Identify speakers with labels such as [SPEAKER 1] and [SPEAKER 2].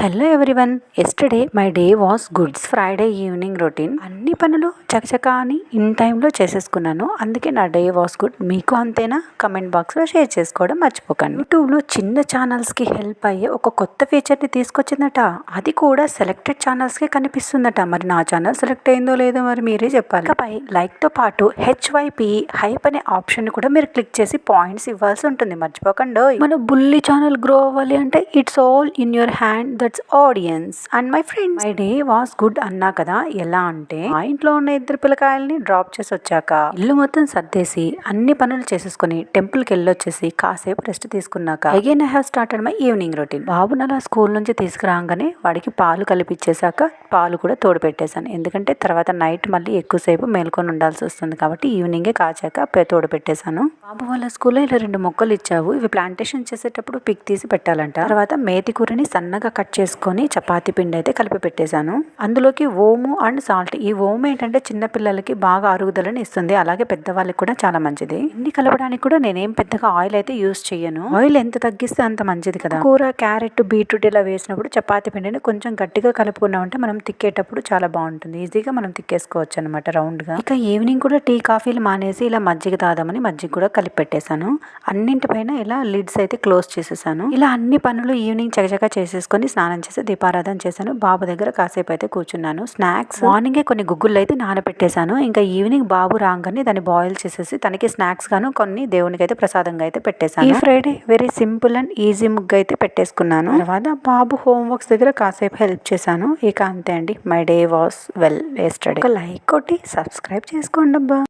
[SPEAKER 1] Hello everyone. Yesterday my day was goods Friday evening routine. అన్ని పనులు చకచకా అని ఇన్ టైంలో చేసేసుకున్నాను. అందుకే నా డే వాస్ గుడ్. మీకు అంతేనా? కమెంట్ బాక్స్లో షేర్ చేసుకోవడం మర్చిపోకండి. యూట్యూబ్లో చిన్న ఛానల్స్కి హెల్ప్ అయ్యే ఒక కొత్త ఫీచర్ని తీసుకొచ్చిందట. అది కూడా సెలెక్టెడ్ ఛానల్స్కే కనిపిస్తుందట. మరి నా ఛానల్ సెలెక్ట్ అయిందో లేదో మరి మీరే చెప్పాలి. ఇకపై లైక్తో పాటు HYP హైప్ అనే ఆప్షన్ కూడా మీరు క్లిక్ చేసి పాయింట్స్ ఇవ్వాల్సి ఉంటుంది. మర్చిపోకండి. మన బుల్లి ఛానల్ గ్రో అవ్వాలి అంటే it's all in your hand. That's audience and my friends. My day was good అన్నా కదా. ఎలా అంటే మా ఇంట్లో ఉన్న ఇద్దరు పిల్లకాయల్ని డ్రాప్ చేసి వచ్చాక ఇల్లు మొత్తం సర్దేసి అన్ని పనులు చేసేసుకుని టెంపుల్కి వెళ్ళొచ్చేసి కాసేపు రెస్ట్ తీసుకున్నాక again I have started my evening routine. బాబుని అలా స్కూల్ నుంచి తీసుకురాగానే వాడికి పాలు కలిపిచ్చేసాక పాలు కూడా తోడు పెట్టేశాను. ఎందుకంటే తర్వాత నైట్ మళ్ళీ ఎక్కువసేపు మేల్కొని ఉండాల్సి వస్తుంది కాబట్టి ఈవినింగే కాచాక తోడు పెట్టేశాను. బాబు వాళ్ళ స్కూల్లో ఇలా 2 మొక్కలు ఇచ్చావు. ఇవి ప్లాంటేషన్ చేసేటప్పుడు పిక్ తీసి పెట్టాలంట. తర్వాత మేతి కూరని సన్నగా కట్ చేసుకొని చపాతీ పిండి అయితే కలిపి పెట్టేశాను. అందులోకి ఓము అండ్ సాల్ట్. ఈ ఓము ఏంటంటే చిన్న పిల్లలకి బాగా అరుగుదలని ఇస్తుంది, అలాగే పెద్దవాళ్ళకి కూడా చాలా మంచిది. ఇన్ని కలపడానికి కూడా నేనేం పెద్దగా ఆయిల్ అయితే యూస్ చేయను. ఆయిల్ ఎంత తగ్గిస్తే అంత మంచిది కదా. కూర, క్యారెట్, బీట్రూట్ ఇలా వేసినప్పుడు చపాతీ పిండిని కొంచెం గట్టిగా కలుపుకున్నామంటే మనం తిక్కేటప్పుడు చాలా బాగుంటుంది. ఈజీగా మనం తిక్కేసుకోవచ్చు అనమాట రౌండ్ గా. ఇక ఈవినింగ్ కూడా టీ కాఫీలు మానేసి ఇలా మజ్జిగ తాదామని మజ్జిగ కూడా కలిపి పెట్టేశాను. అన్నింటిపైన ఇలా లిడ్స్ అయితే క్లోజ్ చేసేసాను. ఇలా అన్ని పనులు ఈవినింగ్ చకచకా చేసేసుకొని స్నానం చేసి దీపారాధన చేశాను. బాబు దగ్గర కాసేపు అయితే కూర్చున్నాను. స్నాక్స్ మార్నింగే కొన్ని గుగ్గులు అయితే నానబెట్టేశాను. ఇంకా ఈవినింగ్ బాబు రాగానే దాన్ని బాయిల్ చేసేసి తనకి స్నాక్స్ గాను కొన్ని దేవునికి అయితే ప్రసాదంగా అయితే పెట్టేశాను. ఈ Friday very simple and easy ముగ్గు అయితే పెట్టేసుకున్నాను. తర్వాత బాబు హోంవర్క్స్ దగ్గర కాసేపు హెల్ప్ చేశాను. ఇక అంతే అండి. My day was well yesterday. ఒక లైక్ కొట్టి సబ్స్క్రైబ్ చేసుకోండి అబ్బా.